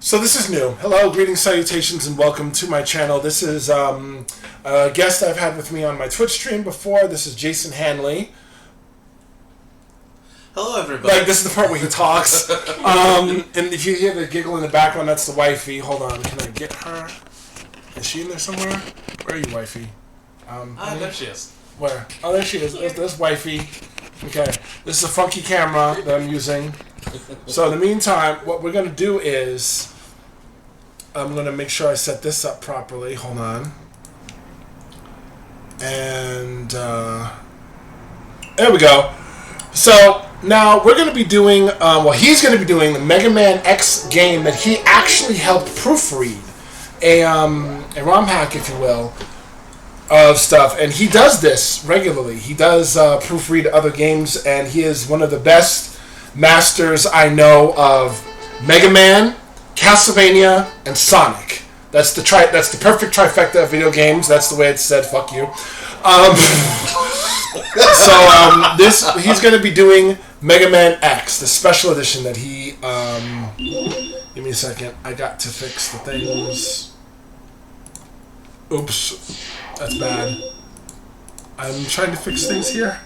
So this is new. Hello, greetings, salutations, and welcome to my channel. This is a guest I've had with me on my Twitch stream before. This is Jason Handley. Hello, everybody. Like, this is the part where he talks. And if you hear the giggle in the background, that's the wifey. Hold on, can I get her? Is she in there somewhere? Where are you, wifey? There she is. Where? Oh, there she is. There's wifey. Okay. This is a funky camera that I'm using. So in the meantime, what we're going to do is I'm going to make sure I set this up properly. Hold on. And there we go. So now we're going to be doing, he's going to be doing the Mega Man X game that he actually helped proofread. A ROM hack, if you will, of stuff. And he does this regularly. He does proofread other games, and he is one of the best masters I know of Mega Man, Castlevania, and Sonic. That's the perfect trifecta of video games. That's the way it's said. Fuck you. He's going to be doing Mega Man X, the special edition that he. Give me a second. I got to fix the things. Oops, that's bad. I'm trying to fix things here.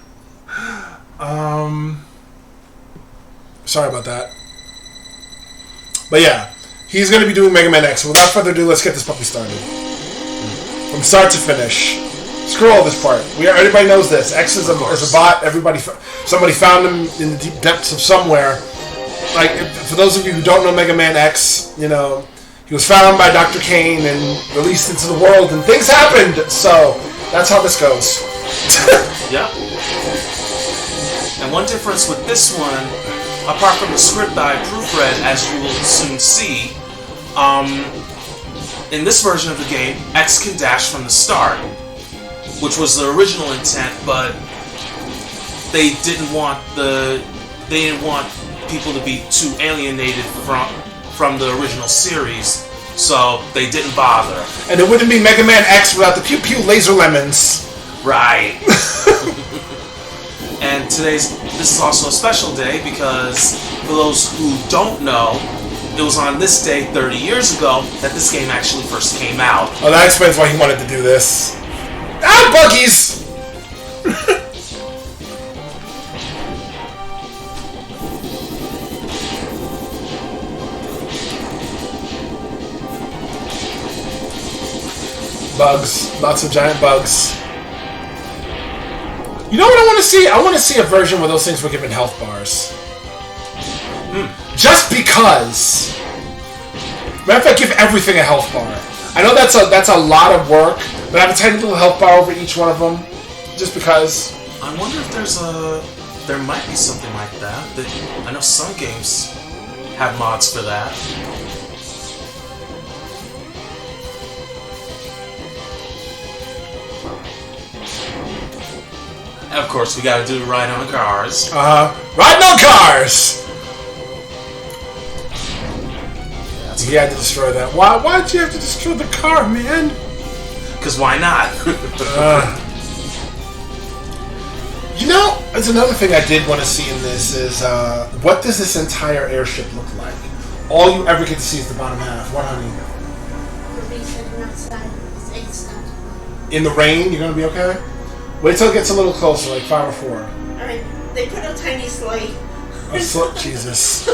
Sorry about that. But yeah, he's going to be doing Mega Man X. So without further ado, let's get this puppy started. From start to finish. Screw all this part. Everybody knows this. X is a bot. Somebody found him in the deep depths of somewhere. Like, for those of you who don't know Mega Man X, you know, he was found by Dr. Kane and released into the world, and things happened. So that's how this goes. Yeah. And one difference with this one, apart from the script that I proofread, as you will soon see, in this version of the game, X can dash from the start, which was the original intent, but they didn't want people to be too alienated from the original series, so they didn't bother. And it wouldn't be Mega Man X without the pew pew laser lemons. Right. And this is also a special day because, for those who don't know, it was on this day 30 years ago that this game actually first came out. Oh, that explains why he wanted to do this. Ah, buggies! Bugs. Lots of giant bugs. You know what I want to see? I want to see a version where those things were given health bars. Just because. Matter of fact, give everything a health bar. I know that's a lot of work, but have a tiny little health bar over each one of them. Just because. I wonder if there might be something like that. I know some games have mods for that. Of course, we gotta do Ride on Cars. Riding on cars! He had to destroy that. Why'd you have to destroy the car, man? Because why not? You know, there's another thing I did want to see in this is, what does this entire airship look like? All you ever get to see is the bottom half. What, honey? In the rain, you're gonna be okay? Wait till it gets a little closer, like 5 or 4. Alright, they put a tiny sleigh. Jesus.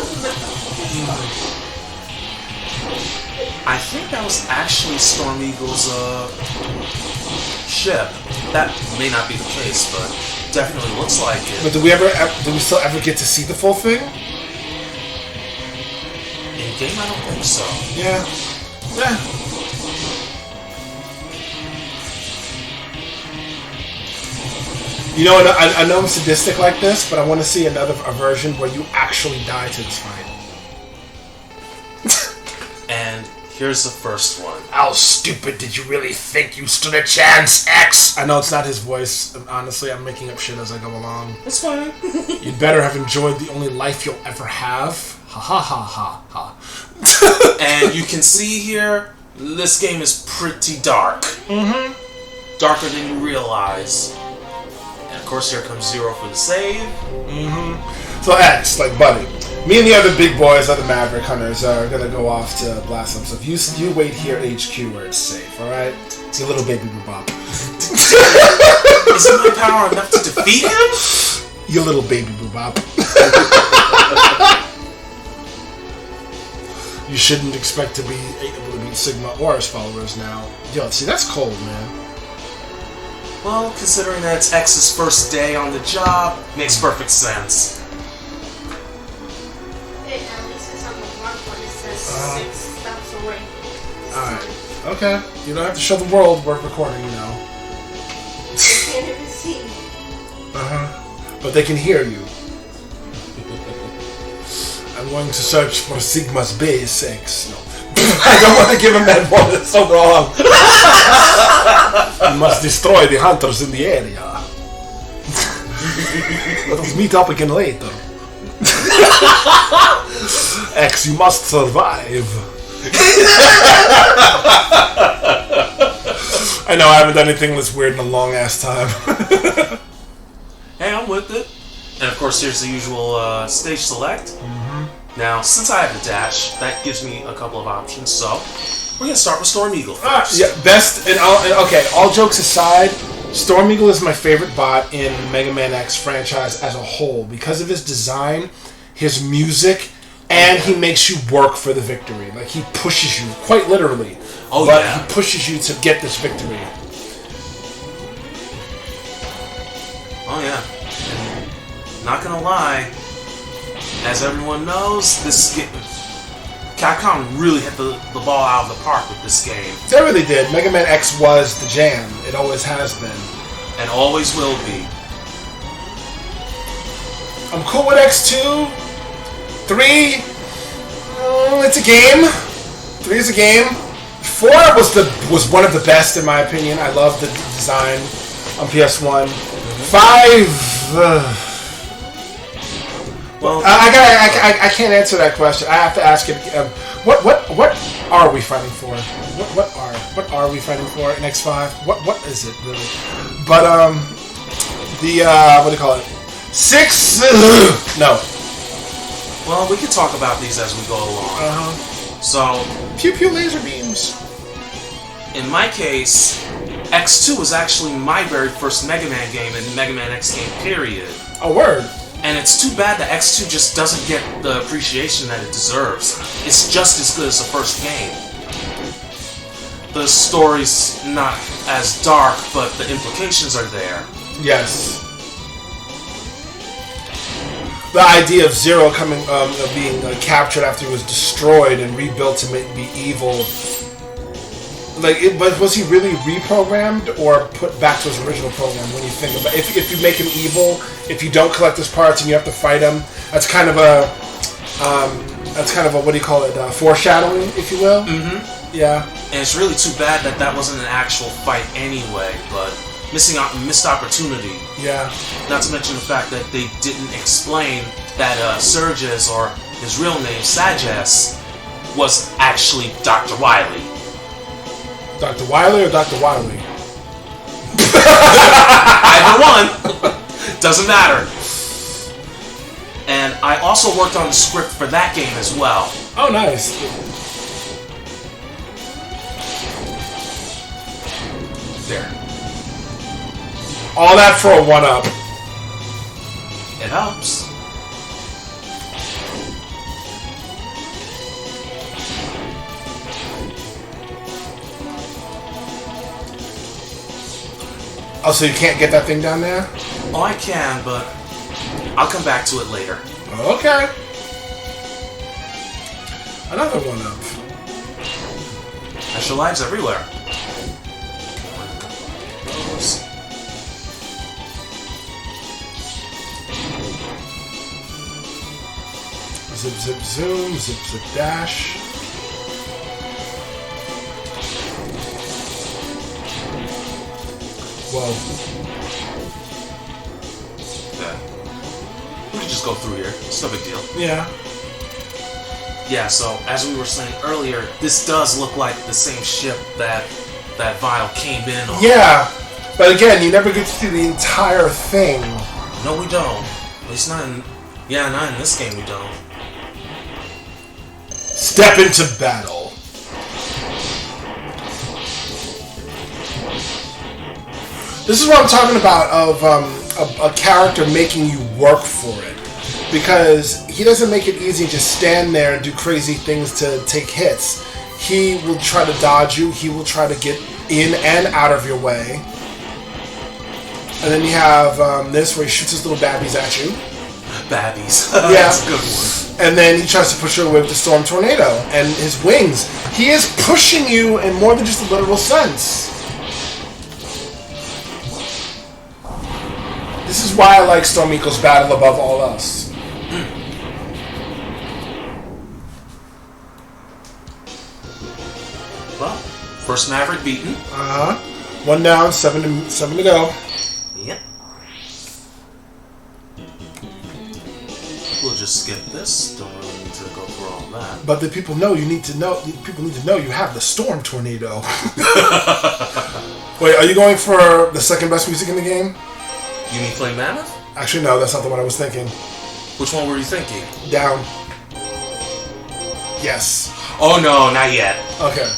I think that was actually Storm Eagle's ship. That may not be the case, but definitely looks like it. But do we still ever get to see the full thing? In game, I don't think so. Yeah. You know, I know I'm sadistic like this, but I want to see a version where you actually die to this fight. And here's the first one. How stupid did you really think you stood a chance, X? I know it's not his voice. Honestly, I'm making up shit as I go along. It's fine. You'd better have enjoyed the only life you'll ever have. Ha ha ha ha ha. And you can see here, this game is pretty dark. Darker than you realize. And of course, here comes 0 for the save. So So X, like buddy. Me and the other big boys, other Maverick hunters, are gonna go off to blast them. So if you wait here, HQ, where it's safe. All right, it's your little baby boop. Isn't my power enough to defeat him? You little baby boop. You shouldn't expect to be able to beat Sigma or his followers now. Yo, see, that's cold, man. Well, considering that it's X's first day on the job, makes perfect sense. At least it's on the mark when it says 6 stops away. Alright. Okay. You don't have to show the world we're recording, you know. They can't even see me. But they can hear you. I'm going to search for Sigma's base 6. No. I don't want to give him that one. It's so wrong. You must destroy the hunters in the area. Let us meet up again later. X, you must survive. I know I haven't done anything this weird in a long ass time. Hey, I'm with it. And of course, here's the usual stage select. Now, since I have the dash, that gives me a couple of options. So, we're gonna start with Storm Eagle first. Yeah, best. Okay, all jokes aside, Storm Eagle is my favorite bot in Mega Man X franchise as a whole because of his design, his music, and he makes you work for the victory. Like he pushes you, quite literally. But he pushes you to get this victory. Oh yeah. And not gonna lie, as everyone knows, Capcom really hit the ball out of the park with this game. They really did. Mega Man X was the jam. It always has been. And always will be. I'm cool with X2. 3, it's a game. 3 is a game. 4 was one of the best in my opinion. I love the design on PS1. 5. Well, I can't answer that question. I have to ask it. What are we fighting for? What are we fighting for in X5? What is it really? But what do you call it? 6. No. Well, we can talk about these as we go along. So, pew pew laser beams. In my case, X2 was actually my very first Mega Man game and Mega Man X game, period. A word. And it's too bad that X2 just doesn't get the appreciation that it deserves. It's just as good as the first game. The story's not as dark, but the implications are there. Yes. The idea of Zero coming, being captured after he was destroyed and rebuilt to be evil. But was he really reprogrammed or put back to his original program? When you think about, if you make him evil, if you don't collect his parts and you have to fight him, that's kind of a what do you call it? Foreshadowing, if you will. Mm-hmm. Yeah. And it's really too bad that wasn't an actual fight anyway. But missed opportunity. Yeah. Not to mention the fact that they didn't explain that Surges, or his real name Sages, was actually Dr. Wily. Dr. Wily or Dr. Wily? Either one. Doesn't matter. And I also worked on the script for that game as well. Oh, nice. There. All that for a 1-up. It helps. Oh, so you can't get that thing down there? Oh, I can, but I'll come back to it later. Okay. Another 1-up. Extra lives everywhere. Zip, zip, zoom, zip, zip, dash. Whoa. Yeah. We can just go through here. It's no big deal. Yeah. Yeah, so as we were saying earlier, this does look like the same ship that Vile came in on. Yeah. But again, you never get to see the entire thing. No, we don't. At least not in Yeah, not in this game we don't. Step into battle. This is what I'm talking about of a character making you work for it. Because he doesn't make it easy to just stand there and do crazy things to take hits. He will try to dodge you. He will try to get in and out of your way. And then you have this where he shoots his little babbies at you. Babbies. Yeah. That's a good one. And then he tries to push you away with the Storm Tornado. And his wings. He is pushing you in more than just a literal sense. This is why I like Storm Eagle's battle above all else. Well, first Maverick beaten. One down, seven to go. Yep. We'll just skip this. Don't really need to go through all that. But the people know you need to know. People need to know you have the Storm Tornado. Wait, are you going for the second best music in the game? You mean Flame Mammoth? Actually, no. That's not the one I was thinking. Which one were you thinking? Down. Yes. Oh no, not yet. Okay.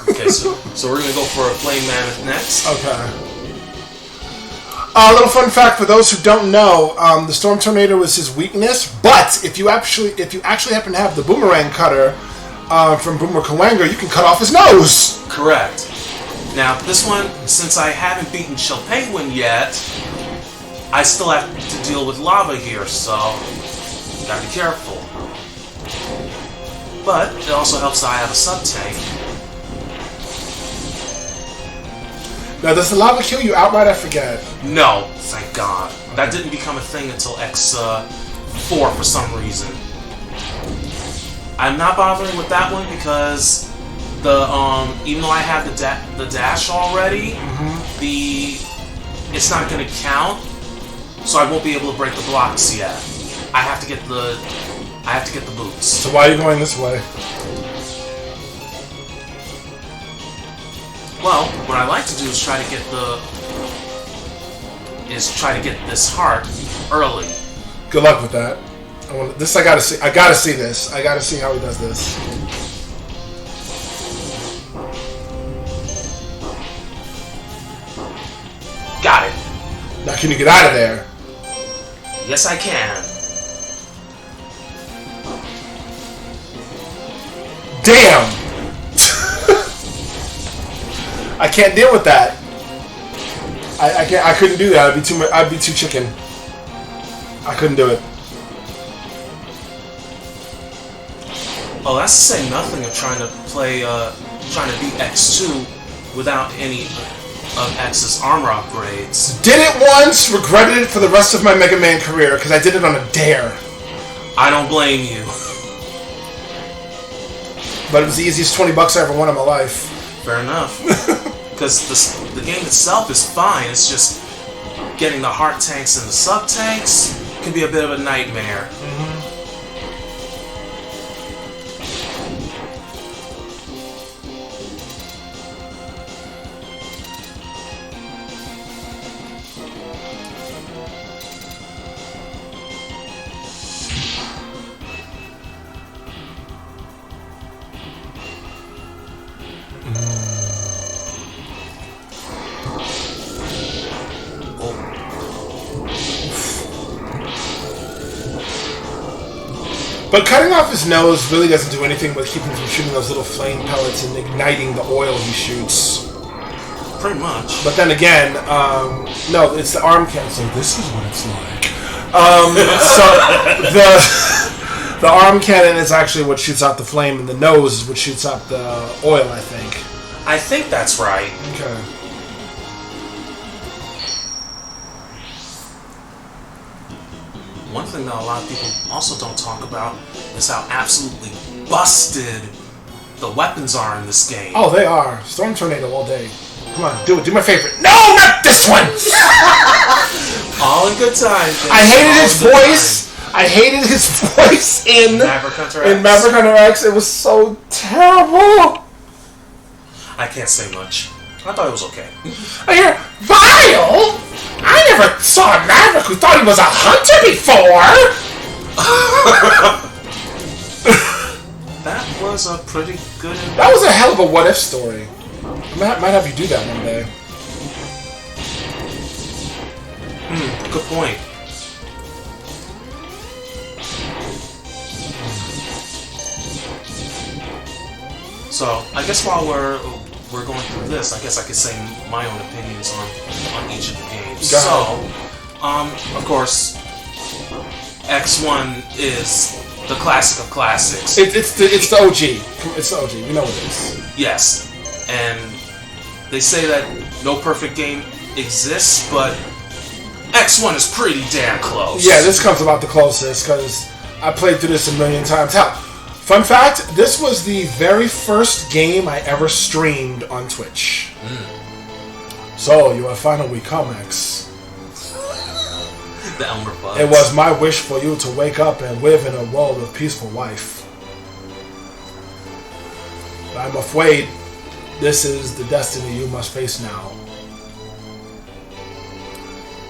Okay, so we're gonna go for a Flame Mammoth next. Okay. A little fun fact for those who don't know: the Storm Tornado is his weakness. But if you actually happen to have the Boomerang Cutter from Boomer Kawanga, you can cut off his nose. Correct. Now this one, since I haven't beaten Chill Penguin yet, I still have to deal with lava here, so gotta be careful. But it also helps that I have a sub-tank. Now, does the lava kill you outright? I forget. No, thank God. That didn't become a thing until X4 for some reason. I'm not bothering with that one because the even though I have the dash already, it's not going to count, so I won't be able to break the blocks yet. I have to get the boots. So why are you going this way? Well, what I like to do is try to get this heart early. Good luck with that. I gotta see. I gotta see this. I gotta see how he does this. Got it. Now, can you get out of there? Yes, I can. Damn! I can't deal with that. I can't. I couldn't do that. I'd be too chicken. I couldn't do it. Oh, that's to say nothing of trying to beat X2 without any of X's armor upgrades. Did it once, regretted it for the rest of my Mega Man career because I did it on a dare. I don't blame you. But it was the easiest $20 I ever won in my life. Fair enough. Because the game itself is fine. It's just getting the heart tanks and the sub tanks can be a bit of a nightmare. But cutting off his nose really doesn't do anything but keep him from shooting those little flame pellets and igniting the oil he shoots. Pretty much. But then again, no, it's the arm cannon. So this is what it's like. So the arm cannon is actually what shoots out the flame, and the nose is what shoots out the oil, I think. I think that's right. Okay. One thing that a lot of people also don't talk about is how absolutely busted the weapons are in this game. Oh, they are. Storm Tornado all day. Come on, do it. Do my favorite. No, not this one! All in good time. I hated his voice. I hated his voice in Maverick Hunter X. In Maverick Hunter X. It was so terrible. I can't say much. I thought it was okay. I hear, vile! I never saw a Maverick who thought he was a hunter before! That was a pretty good... That was a hell of a what-if story. I might have you do that one day. Good point. So, I guess while we're going through this, I guess I could say my own opinions on each of the games. So, of course, X1 is the classic of classics. It's the OG. It's the OG. You know what it is. Yes, and they say that no perfect game exists, but X1 is pretty damn close. Yeah, this comes about the closest because I played through this a million times. Hell, fun fact, this was the very first game I ever streamed on Twitch. So, you have finally come, X. The Elmer Buds. It was my wish for you to wake up and live in a world of peaceful life. But I'm afraid this is the destiny you must face now.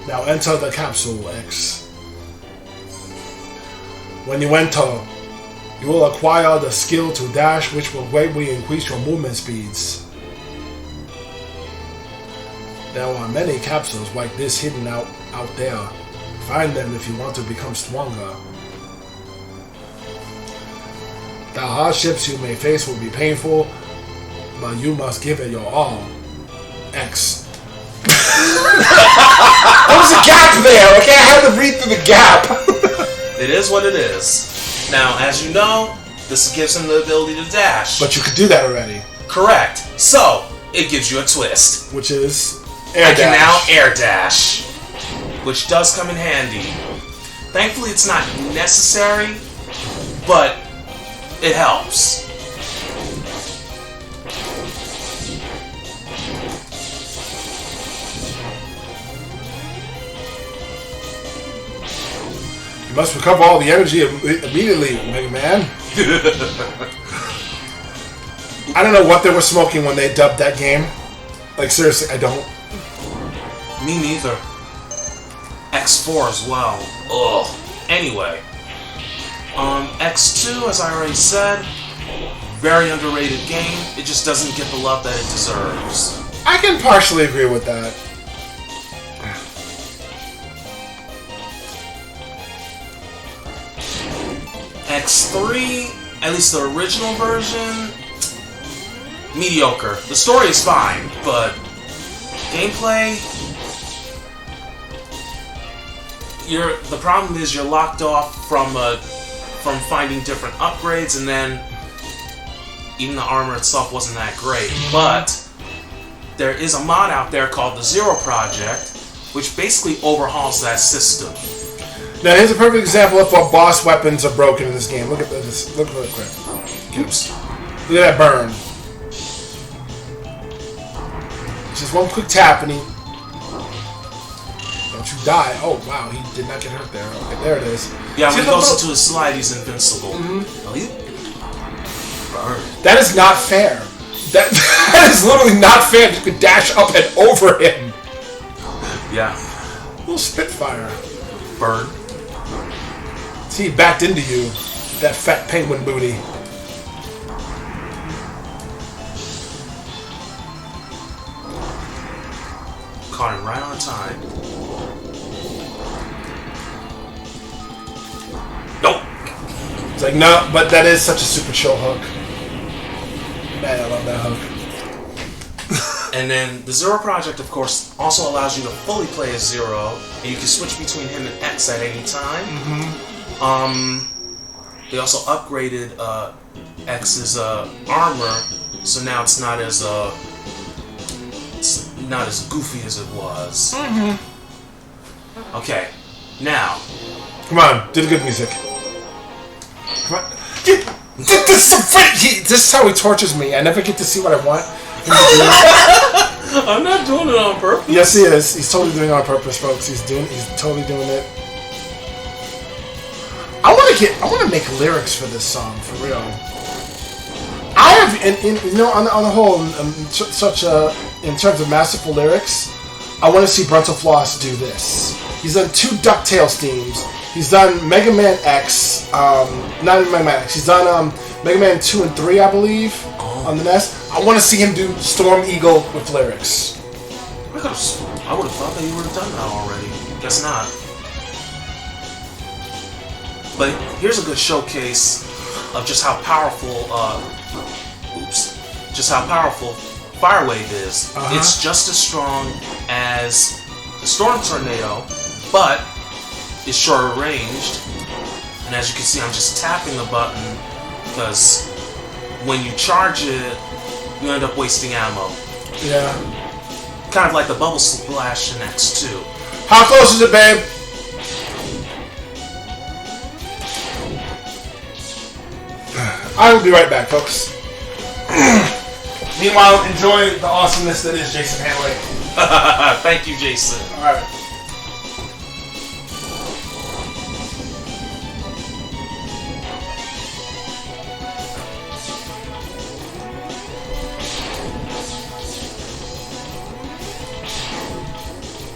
Now enter the capsule, X. When you enter, you will acquire the skill to dash, which will greatly increase your movement speeds. There are many capsules like this hidden out there. Find them if you want to become stronger. The hardships you may face will be painful, but you must give it your all. X. There was a gap there, okay? I had to read through the gap. It is what it is. Now, as you know, this gives him the ability to dash. But you could do that already. Correct. So, it gives you a twist. Which is air I can dash. now air dash, which does come in handy. Thankfully, it's not necessary, but it helps. You must recover all the energy immediately, Mega Man. I don't know what they were smoking when they dubbed that game. Like, seriously, I don't. Me neither. X4 as well. Ugh. Anyway. X2, as I already said, very underrated game. It just doesn't get the love that it deserves. I can partially agree with that. X3, at least the original version, mediocre. The story is fine, but gameplay, the problem is you're locked off from finding different upgrades, and then even the armor itself wasn't that great. But there is a mod out there called the Zero Project, which basically overhauls that system. Now, here's a perfect example of what boss weapons are broken in this game. Look at this. Look at that. Oops. Look at that burn. Just one quick tap and he... Don't you die. Oh, wow. He did not get hurt there. Okay, there it is. Yeah, when See, he look, goes look. into his slide, he's invincible. Mm-hmm. Oh, burn. That is not fair. That is literally not fair. You could dash up and over him. Yeah. Little Spitfire. Burn. See, he backed into you. That fat penguin booty. Caught him right on time. Nope. It's like, no, but that is such a super chill hook. Man, I love that hook. And then the Zero Project, of course, also allows you to fully play as Zero, and you can switch between him and X at any time. Mm-hmm. They also upgraded X's armor, so now it's not as goofy as it was. Mm-hmm. Okay, now. Come on, do the good music. Come on. This is how he tortures me. I never get to see what I want him to do. I'm not doing it on purpose. Yes, he is. He's totally doing it on purpose, folks. He's totally doing it. I want to make lyrics for this song for real. I have, on the whole, in terms of masterful lyrics, I want to see Bronzofloss do this. He's done 2 DuckTales themes. He's done Mega Man X, not even Mega Man X. He's done Mega Man 2 and 3, I believe, on the NES. I want to see him do Storm Eagle with lyrics. I would have thought that you would have done that already. Guess not. But here's a good showcase of just how powerful, just how powerful Fire Wave is. It's just as strong as the Storm Tornado, but it's shorter ranged. And as you can see, I'm just tapping the button because when you charge it, you end up wasting ammo. Yeah. Kind of like the Bubble Splash in X2. How close is it, babe? I will be right back, folks. Meanwhile, enjoy the awesomeness that is Jason Handley. Thank you, Jason. Alright.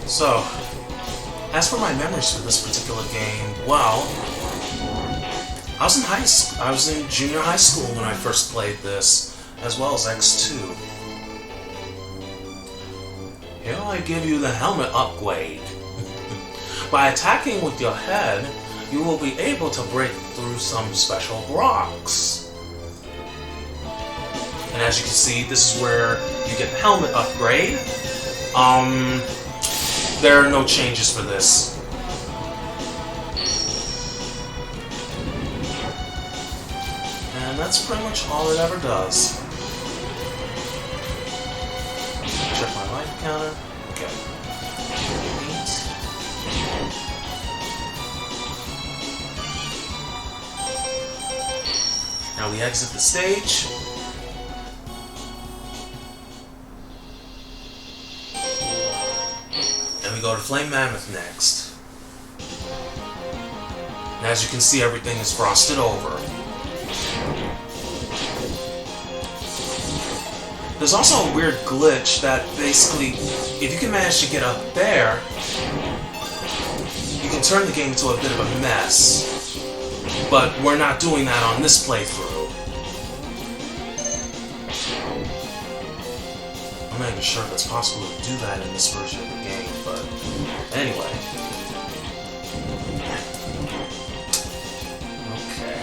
So, as for my memories for this particular game, well, I was in junior high school when I first played this, as well as X2. Here I give you the helmet upgrade. By attacking with your head, you will be able to break through some special rocks. And as you can see, this is where you get the helmet upgrade. There are no changes for this. And that's pretty much all it ever does. Check my life counter. Okay. Now we exit the stage. And we go to Flame Mammoth next. And as you can see, everything is frosted over. There's also a weird glitch that basically, if you can manage to get up there, you can turn the game into a bit of a mess. But we're not doing that on this playthrough. I'm not even sure if it's possible to do that in this version of the game, but anyway. Okay.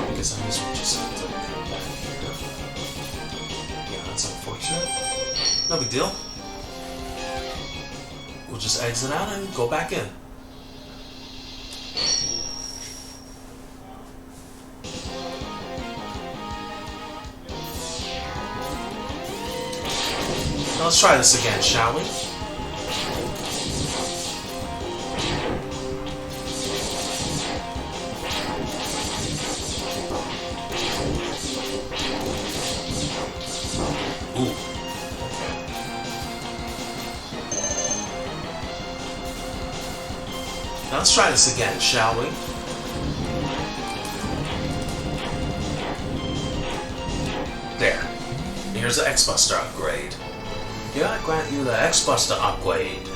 I guess I just have to come back here. Yeah, that's unfortunate. No big deal. We'll just exit out and go back in. Now let's try this again, shall we? Ooh. Now let's try this again, shall we? There. Here's the X-Buster upgrade. Here I grant you the X-Buster upgrade.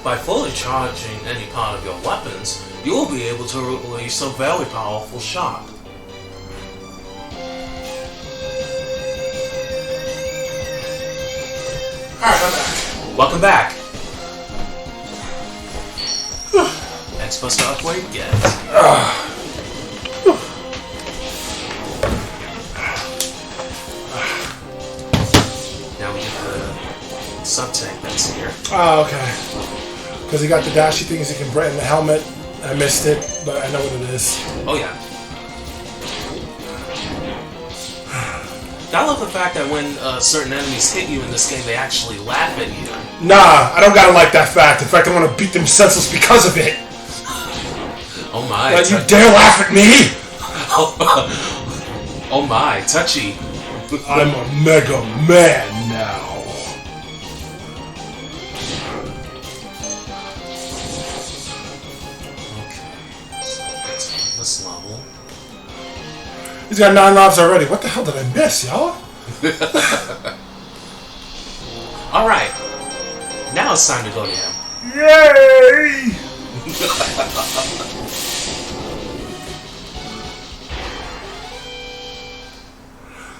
By fully charging any part of your weapons, you will be able to release a very powerful shot. Alright, I'm back. Welcome back. X-Buster upgrade, yes. Now we get the sub-tank that's here. Oh, okay. Because he got the dashy things he can put in the helmet. I missed it, but I know what it is. Oh yeah. I love the fact that when certain enemies hit you in this game, they actually laugh at you. Nah, I don't gotta like that fact. In fact, I want to beat them senseless because of it. Oh my. Like, you dare laugh at me? Oh my, touchy. I'm a Mega Man now. Okay, so that's this level. He's got 9 lives already. What the hell did I miss, y'all? Alright. Now it's time to go to him. Yay!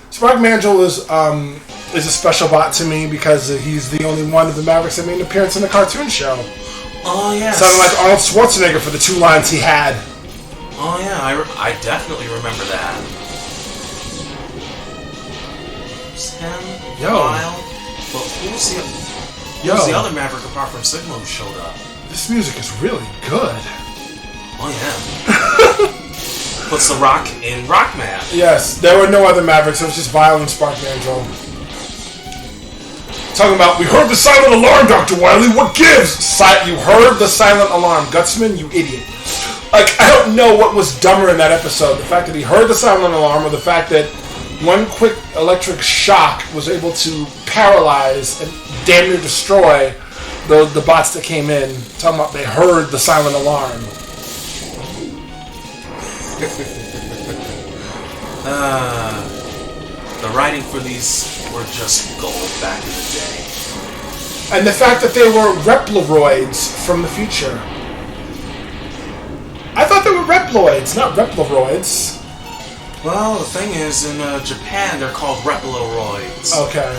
Spark Mandrill is a special bot to me because he's the only one of the Mavericks that made an appearance in the cartoon show. Oh, yes. Sounded like Arnold Schwarzenegger for the 2 lines he had. Oh, yeah, I definitely remember that. It's him, Lyle, but who was the other Maverick apart from Sigma who showed up? This music is really good. Oh, yeah. Puts The Rock in Rockman. Yes, there were no other Mavericks. It was just Vile and Spark Mandrill. Talking about, we heard the silent alarm, Dr. Wily. What gives? You heard the silent alarm. Gutsman, you idiot. Like, I don't know what was dumber in that episode. The fact that he heard the silent alarm or the fact that one quick electric shock was able to paralyze and damn near destroy the bots that came in. Talking about they heard the silent alarm. The writing for these were just gold back in the day. And the fact that they were Reploids from the future. I thought they were Reploids, not Reploids. Well, the thing is, in Japan, they're called Reploroids. Okay.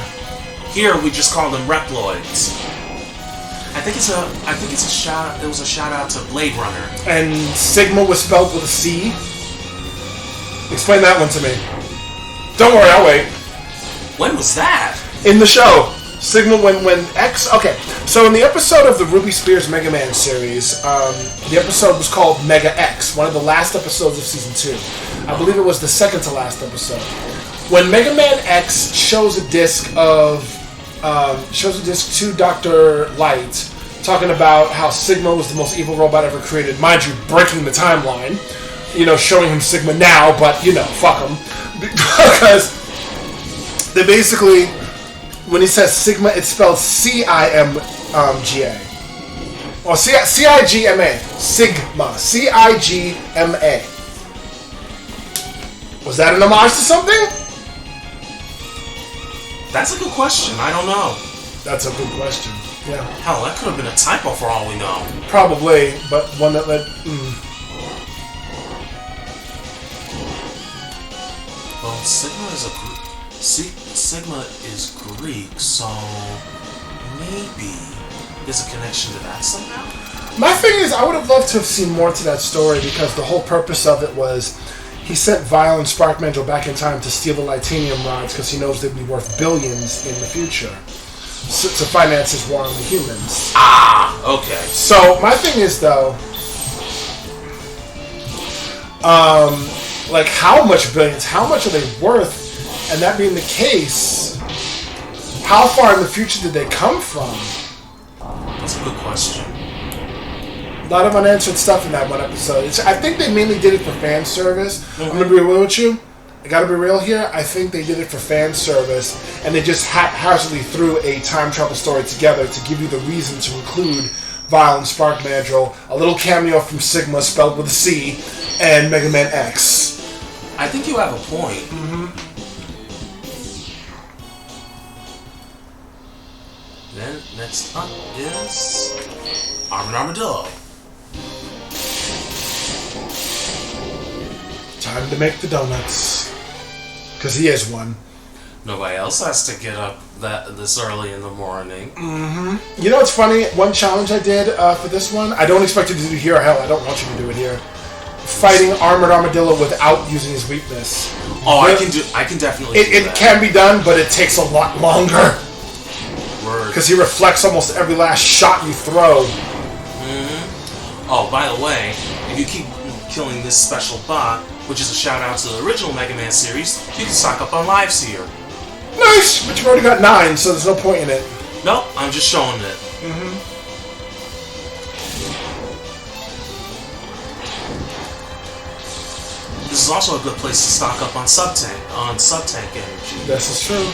Here, we just call them Reploids. I think it was a shout out to Blade Runner. And Sigma was spelled with a C. Explain that one to me. Don't worry, I'll wait. When was that? In the show. Sigma when X... Okay, so in the episode of the Ruby Spears Mega Man series, the episode was called Mega X, one of the last episodes of Season 2. I believe it was the second to last episode. When Mega Man X shows a disc to Dr. Light, talking about how Sigma was the most evil robot ever created, mind you, breaking the timeline, showing him Sigma now, but, fuck him. Because they basically, when he says Sigma, it's spelled C-I-M-G-A. Or C-I-G-M-A. Sigma. C-I-G-M-A. Was that an homage to something? That's a good question. I don't know. That's a good question. Yeah. Hell, that could have been a typo for all we know. Probably, but one that led... Well, Sigma is Greek, so maybe there's a connection to that somehow? My thing is, I would have loved to have seen more to that story because the whole purpose of it was he sent Vile and Spark Mandrill back in time to steal the Litanium rods because he knows they'd be worth billions in the future to finance his war on the humans. Ah, okay. So, my thing is, though, like, how much billions? How much are they worth? And that being the case, how far in the future did they come from? That's a good question. A lot of unanswered stuff in that one episode. I think they mainly did it for fan service. I'm going to be real with you. I got to be real here. I think they did it for fan service, and they just haphazardly threw a time travel story together to give you the reason to include Vile and Spark Mandrill, a little cameo from Sigma spelled with a C, and Mega Man X. I think you have a point. Then next up is Armored Armadillo. Time to make the donuts. Because he is one. Nobody else has to get up this early in the morning. You know what's funny? One challenge I did for this one, I don't expect you to do it here. Hell, I don't want you to do it here. Fighting Armored Armadillo without using his weakness. Oh, I can definitely do that. It can be done, but it takes a lot longer. Word. Because he reflects almost every last shot you throw. Oh, by the way, if you keep killing this special bot, which is a shout out to the original Mega Man series, you can stock up on lives here. Nice! But you've already got 9, so there's no point in it. Nope, I'm just showing it. This is also a good place to stock up on sub-tank energy. This is true.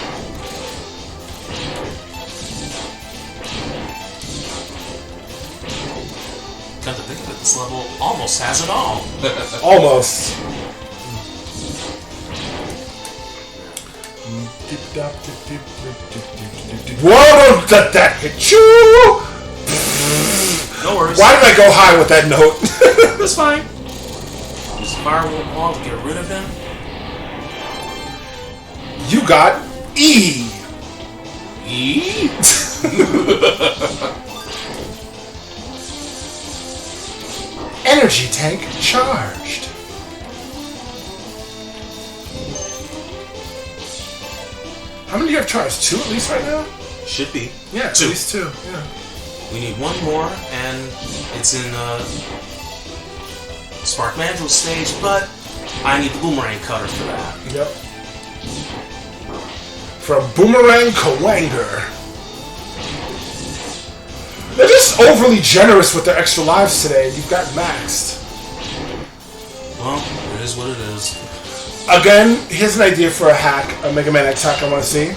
Come to think of it, this level almost has it all. Almost. Whoa! Don't let that hit you! No worries. Why did I go high with that note? That's fine. Use firewall to get rid of him. You got E. E? Energy tank charged. How many do you have charged? 2 at least right now? Should be. Yeah, 2. at least 2. Yeah. We need 1 more, and it's in Spark Mandrill stage, but I need the boomerang cutter for that. Yep. From Boomerang Kawanger. They're just overly generous with their extra lives today. You've got maxed. Well, it is what it is. Again, here's an idea for a hack, a Mega Man X hack I want to see.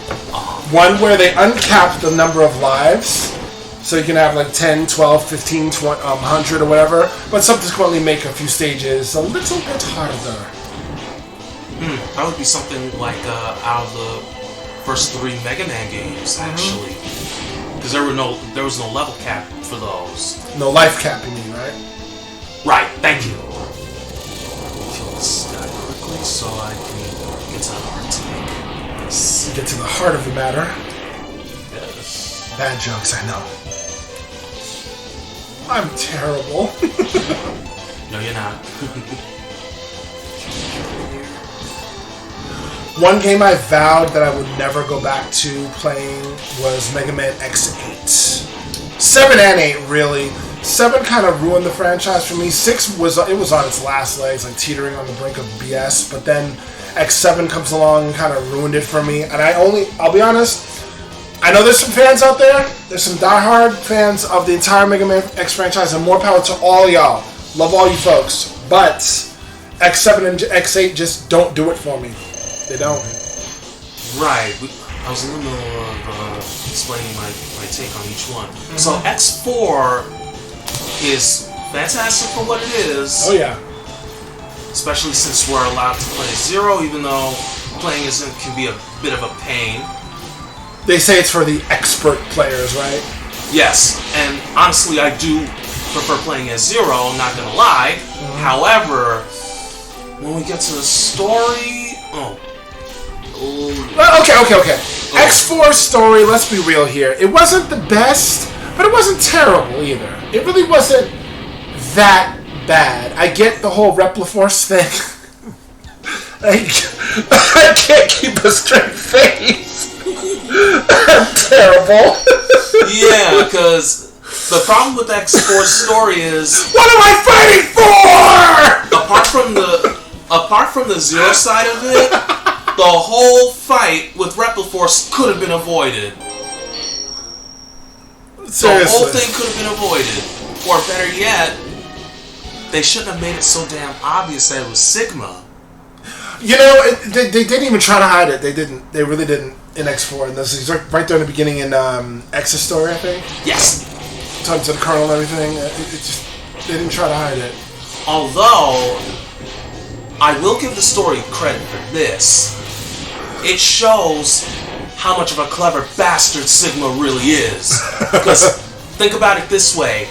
One where they uncap the number of lives, so you can have like 10, 12, 15, 20, 100 or whatever, but subsequently make a few stages a little bit harder. That would be something like out of the first 3 Mega Man games, actually. Because there was no level cap for those. No life cap, you mean, right? Right, thank you. Kill this guy quickly so I can get to the heart tank. Yes. Get to the heart of the matter. Yes. Bad jokes, I know. I'm terrible. No, you're not. One game I vowed that I would never go back to playing was Mega Man X8. 7 and 8, really. 7 kind of ruined the franchise for me. 6 was on its last legs, like teetering on the brink of BS. But then X7 comes along and kind of ruined it for me. And I'll be honest, I know there's some fans out there. There's some diehard fans of the entire Mega Man X franchise, and more power to all y'all. Love all you folks. But X7 and X8 just don't do it for me. They don't. Right. I was in the middle of explaining my take on each one. So X4 is fantastic for what it is. Oh yeah. Especially since we're allowed to play Zero, even though playing isn't can be a bit of a pain. They say it's for the expert players, right? Yes, and honestly, I do prefer playing as Zero. I'm not gonna lie. However, when we get to the story, Well, okay. X4 story, let's be real here. It wasn't the best, but it wasn't terrible either. It really wasn't that bad. I get the whole Repliforce thing. I can't keep a straight face. I'm terrible. Yeah, because the problem with X4's story is, what am I fighting for? apart from the Zero side of it, the whole fight with Repliforce could have been avoided. Seriously. The whole thing could have been avoided. Or better yet, they shouldn't have made it so damn obvious that it was Sigma. You know, they didn't even try to hide it. They didn't. They really didn't in X4. And this is right there in the beginning in X's story, I think. Yes. Talking to the Colonel and everything. They didn't try to hide it. Although, I will give the story credit for this. It shows how much of a clever bastard Sigma really is. Because think about it this way.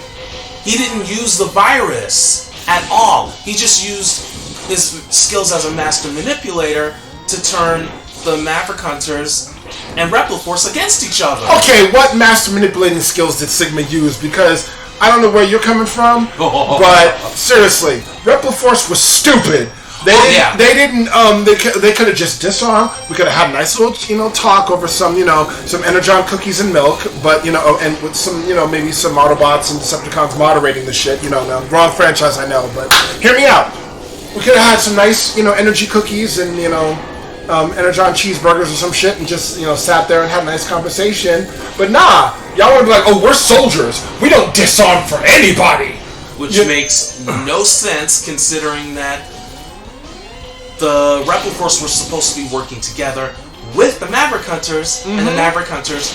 He didn't use the virus at all. He just used his skills as a master manipulator to turn the Maverick Hunters and Repliforce against each other. Okay, what master manipulating skills did Sigma use? Because I don't know where you're coming from, but seriously, Repliforce was stupid. They could have just disarmed. We could have had a nice little, talk over some Energon cookies and milk, but and with some, maybe some Autobots and Decepticons moderating the shit. Now, wrong franchise, I know, but hear me out. We could have had some nice, energy cookies and Energon cheeseburgers or some shit, and just sat there and had a nice conversation. But nah, y'all want to be like, oh, we're soldiers. We don't disarm for anybody. Which makes no sense considering that the Repliforce were supposed to be working together with the Maverick Hunters, and the Maverick Hunters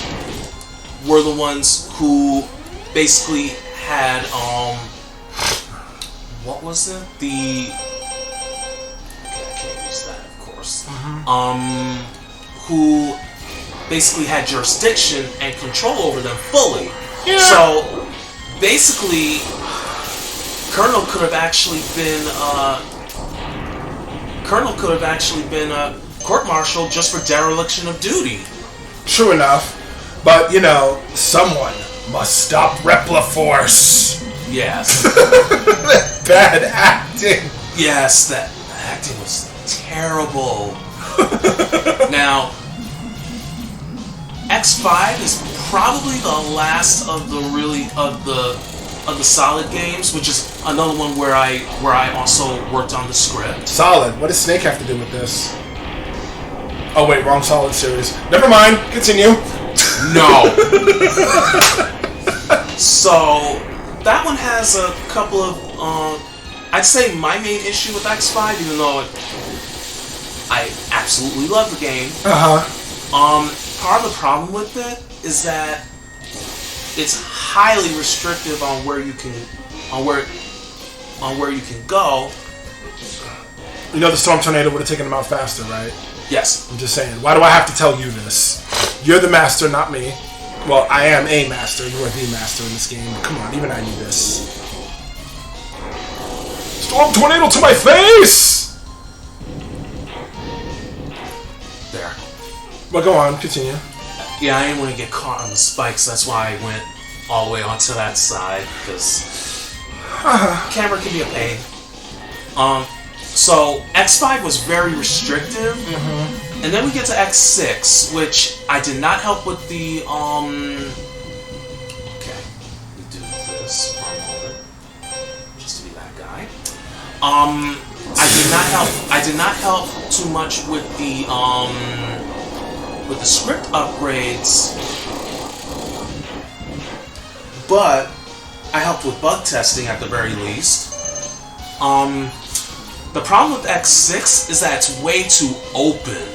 were the ones who basically had, what was it? Okay, I can't use that, of course. Who basically had jurisdiction and control over them fully. Yeah. So basically, Colonel could have actually been court-martialed just for dereliction of duty. True enough, but someone must stop Repliforce. Yes. Bad acting. Yes, that acting was terrible. Now, X5 is probably the last of the solid games, which is another one where I also worked on the script. Solid. What does Snake have to do with this? Oh wait, wrong Solid series. Never mind. Continue. No. So that one has a couple of I'd say my main issue with X5, even though I absolutely love the game. Part of the problem with it is that it's highly restrictive on where you can go. The Storm Tornado would have taken them out faster, right? Yes. I'm just saying. Why do I have to tell you this? You're the master, not me. Well, I am a master. You are the master in this game. Come on, even I knew this. Storm Tornado to my face! There. Well, go on. Continue. Yeah, I didn't want to get caught on the spikes. That's why I went all the way onto that side, because camera can be a pain. So X5 was very restrictive, and then we get to X6, which I did not help with the Okay, let me do this for a moment, just to be that guy. I did not help too much with the script upgrades, but I helped with bug testing at the very least. The problem with X6 is that it's way too open.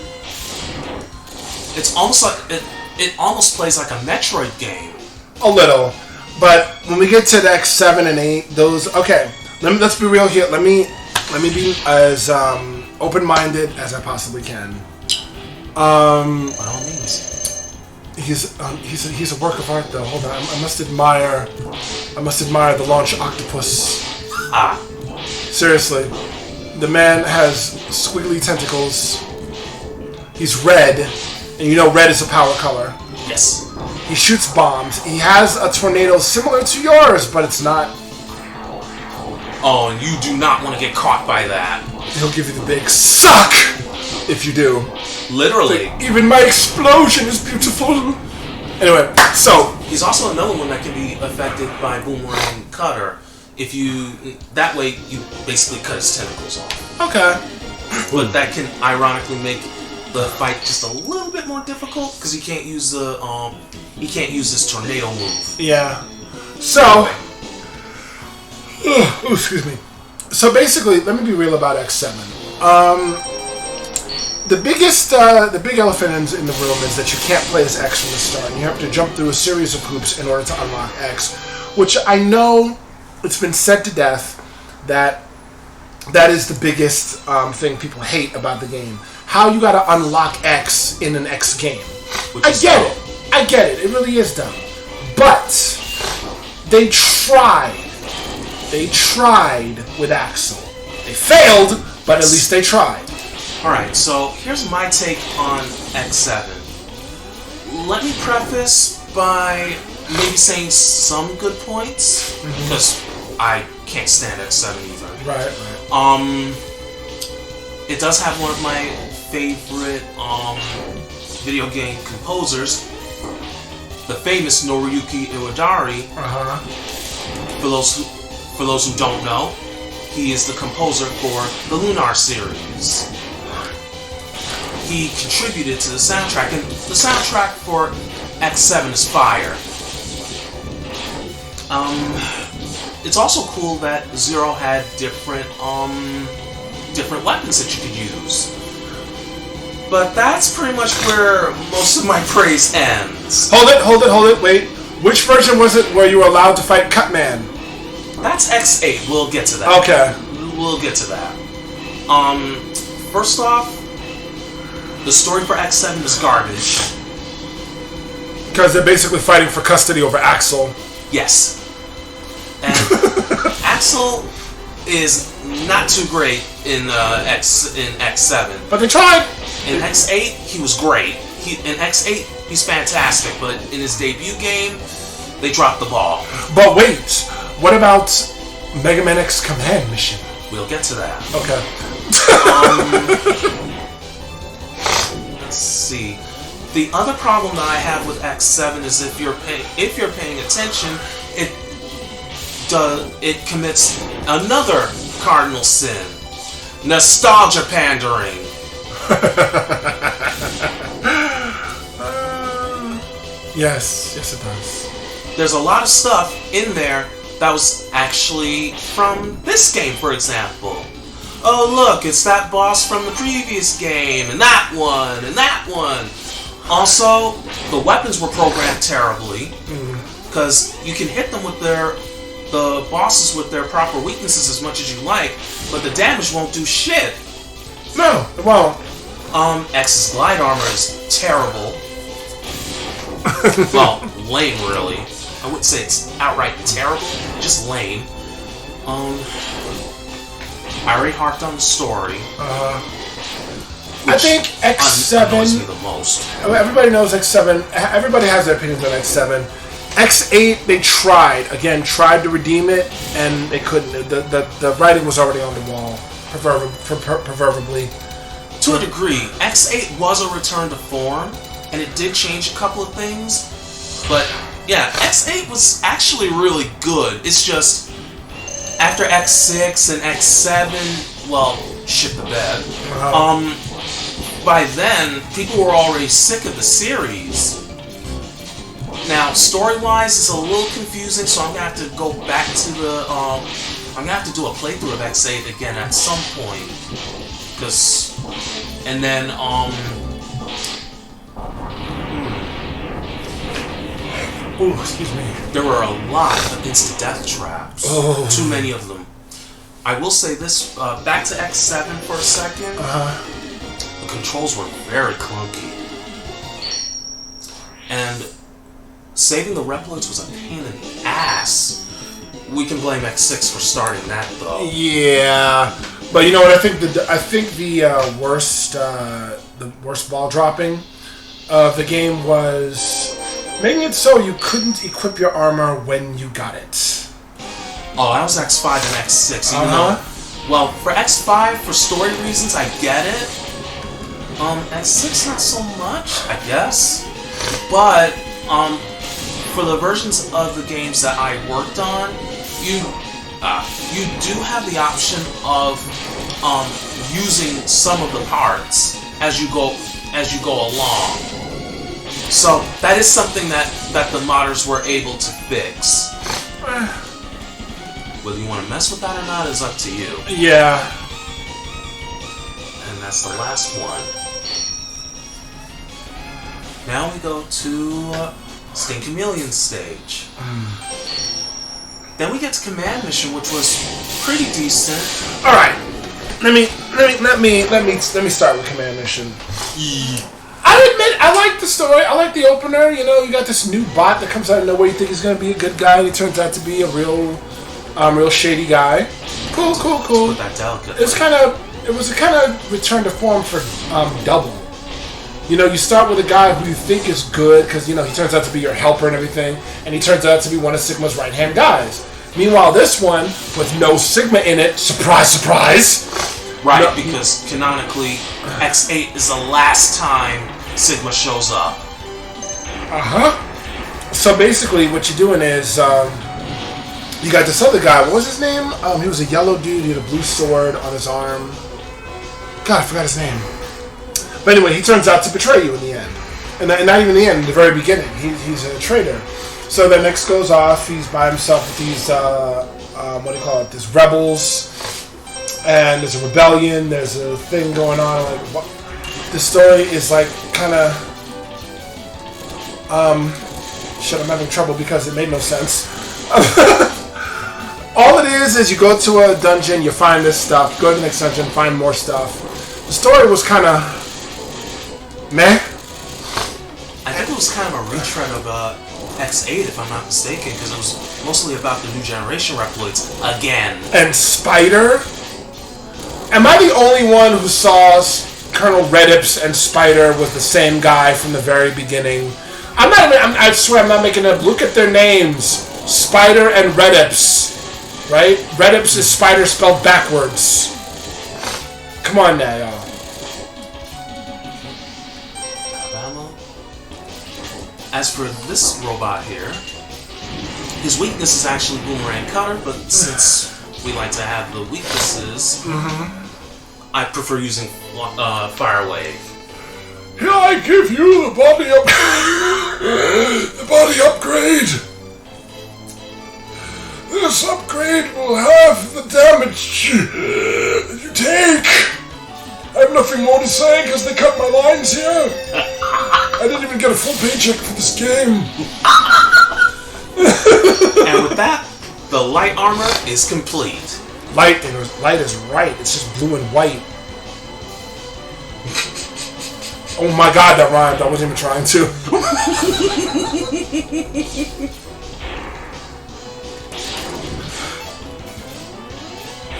It's almost like it almost plays like a Metroid game. A little, but when we get to the X7 and 8, those let's be real here. Let me be as open-minded as I possibly can. By all means. He's a work of art, though. Hold on, I must admire the launch octopus. Seriously, the man has squiggly tentacles. He's red, and red is a power color. Yes. He shoots bombs. He has a tornado similar to yours, but it's not. Oh, and you do not want to get caught by that. He'll give you the big suck if you do. Literally. Even my explosion is beautiful. Anyway, so he's also another one that can be affected by Boomerang Cutter. That way you basically cut his tentacles off. Okay. But that can ironically make the fight just a little bit more difficult because he can't use this tornado move. Yeah. So excuse me. So basically, let me be real about X7. The big elephant in the room is that you can't play as X from the start. You have to jump through a series of hoops in order to unlock X, which I know it's been said to death that is the biggest thing people hate about the game. How you gotta unlock X in an X game. I get it. It really is dumb. But they tried. They tried with Axel. They failed, but at least they tried. Alright, so here's my take on X7. Let me preface by maybe saying some good points, because I can't stand X7 either. Right. It does have one of my favorite video game composers, the famous Noriyuki Iwadari. For those who don't know, he is the composer for the Lunar series. He contributed to the soundtrack, and the soundtrack for X7 is fire. It's also cool that Zero had different weapons that you could use. But that's pretty much where most of my praise ends. Hold it, wait. Which version was it where you were allowed to fight Cutman? That's X8, we'll get to that. Okay. We'll get to that. First off, the story for X7 is garbage. Because they're basically fighting for custody over Axel. Yes. And Axel is not too great in X7. But they tried. In X8, he was great. In X8, he's fantastic. But in his debut game, they dropped the ball. But wait, what about Mega Man X Command Mission? We'll get to that. Okay. Let's see. The other problem that I have with X7 is if you're paying attention, it commits another cardinal sin: nostalgia pandering. Yes, it does. There's a lot of stuff in there that was actually from this game, for example. Oh, look, it's that boss from the previous game, and that one, and that one. Also, the weapons were programmed terribly, because you can hit them with the bosses with their proper weaknesses as much as you like, but the damage won't do shit. No, it won't. X's glide armor is terrible. Well, lame, really. I wouldn't say it's outright terrible, just lame. I already harped on the story. I think X7 annoys me the most. Everybody knows X7. Everybody has their opinions on X7. X8, they tried to redeem it, and they couldn't. The writing was already on the wall, proverbially. To a degree, X8 was a return to form, and it did change a couple of things. But yeah, X8 was actually really good. It's just after X6 and X7, well, shit the bed. By then, people were already sick of the series. Now, story-wise, it's a little confusing, so I'm gonna have to go back to the. I'm gonna have to do a playthrough of X8 again at some point, and then Oh, excuse me. There were a lot of instant-death traps. Oh. Too many of them. I will say this, back to X7 for a second. The controls were very clunky. And saving the reploads was a pain in the ass. We can blame X6 for starting that, though. Yeah. But you know what, I think the worst ball dropping of the game was making it so you couldn't equip your armor when you got it. Oh, that was X5 and X6. Even though, well, for X5, for story reasons, I get it. X6 not so much, I guess. But for the versions of the games that I worked on, you do have the option of using some of the parts as you go along. So that is something that the modders were able to fix. Whether you want to mess with that or not is up to you. Yeah. And that's the last one. Now we go to Sting Chameleon stage. Then we get to Command Mission, which was pretty decent. All right. Let me start with Command Mission. I admit, I like the story. I like the opener. You know, you got this new bot that comes out of nowhere. You think he's gonna be a good guy, and he turns out to be a real shady guy. Cool. Put that delicately. It was a kind of return to form for Double. You know, you start with a guy who you think is good because, you know, he turns out to be your helper and everything, and he turns out to be one of Sigma's right-hand guys. Meanwhile, this one, with no Sigma in it, surprise, surprise. Right, because canonically, X8 is the last time Sigma shows up. So basically, what you're doing is, you got this other guy. What was his name? He was a yellow dude. He had a blue sword on his arm. God, I forgot his name. But anyway, he turns out to betray you in the end. And not even the end, the very beginning. He's a traitor. So then X goes off. He's by himself with these, these rebels. And there's a rebellion. There's a thing going on. Like, the story is like kind of... shit, I'm having trouble because it made no sense. All it is you go to a dungeon, you find this stuff, go to the next dungeon, find more stuff. The story was kind of meh. I think it was kind of a retread soundtrack of X8, if I'm not mistaken, because it was mostly about the new generation Reploids again. And Spider? Am I the only one who saw Colonel Redips and Spider with the same guy from the very beginning? I swear I'm not making it up. Look at their names. Spider and Redips. Right? Redips is Spider spelled backwards. Come on now, y'all. As for this robot here, his weakness is actually Boomerang Cutter, but since we like to have the weaknesses, I prefer using Fire Wave. Here I give you the body upgrade. This upgrade will have the damage you take. I have nothing more to say because they cut my lines here. I didn't even get a full paycheck for this game. And with that, the light armor is complete. Light is right. It's just blue and white. Oh my god, that rhymed. I wasn't even trying to.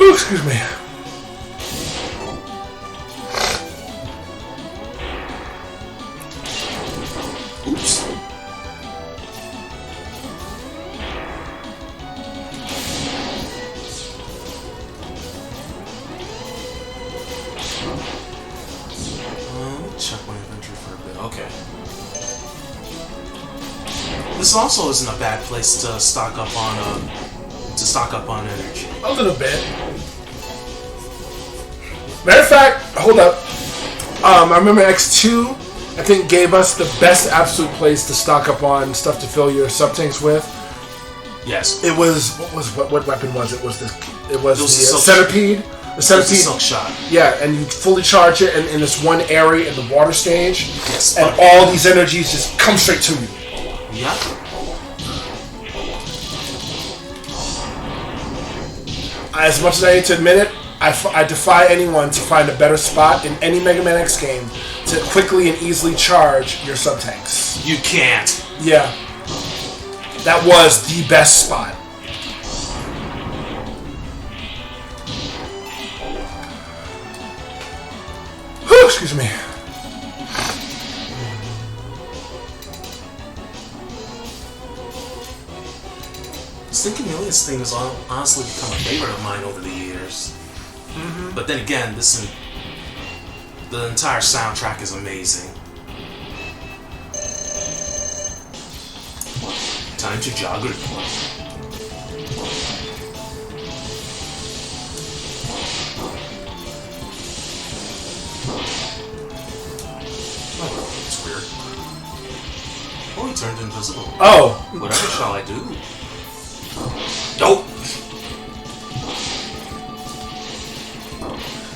Ooh, excuse me. Oops. Check my inventory for a bit. Okay. This also isn't a bad place to stock up on energy. A little bit. Matter of fact, hold up. I remember X2, I think, gave us the best absolute place to stock up on stuff to fill your sub-tanks with. Yes. It was what weapon was it? It was the centipede. The centipede. Silk shot. Yeah, and you fully charge it in this one area in the water stage. Yes. And all these energies just come straight to you. Yeah. As much as I hate to admit it, I defy anyone to find a better spot in any Mega Man X game to quickly and easily charge your sub-tanks. You can't. Yeah. That was the best spot. Whew, excuse me. Stinky thing has honestly become a favorite of mine over the years. But then again, the entire soundtrack is amazing. Time to joggle. Oh, that's weird. Oh, he turned invisible. Oh. Whatever shall I do? Nope.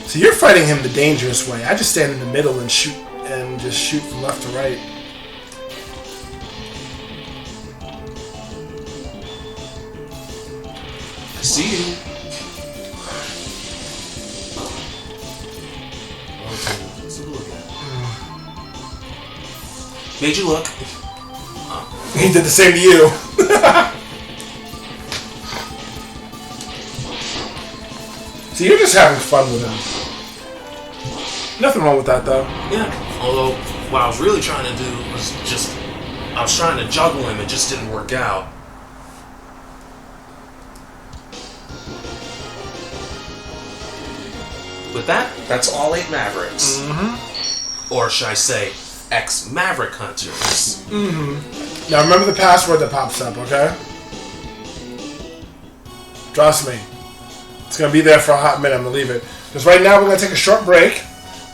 So you're fighting him the dangerous way. I just stand in the middle and shoot, and just shoot from left to right. I see you. Made you look. He did the same to you. So you're just having fun with him. Nothing wrong with that, though. Yeah. Although, what I was really trying to do was I was trying to juggle him. It just didn't work out. With that, that's all 8 Mavericks. Or should I say, ex-Maverick Hunters. Now remember the password that pops up, okay? Trust me. It's going to be there for a hot minute. I'm going to leave it. Because right now we're going to take a short break.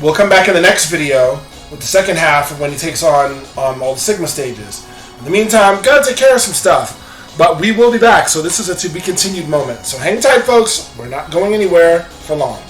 We'll come back in the next video with the second half of when he takes on all the Sigma stages. In the meantime, got to take care of some stuff. But we will be back, so this is a to-be-continued moment. So hang tight, folks. We're not going anywhere for long.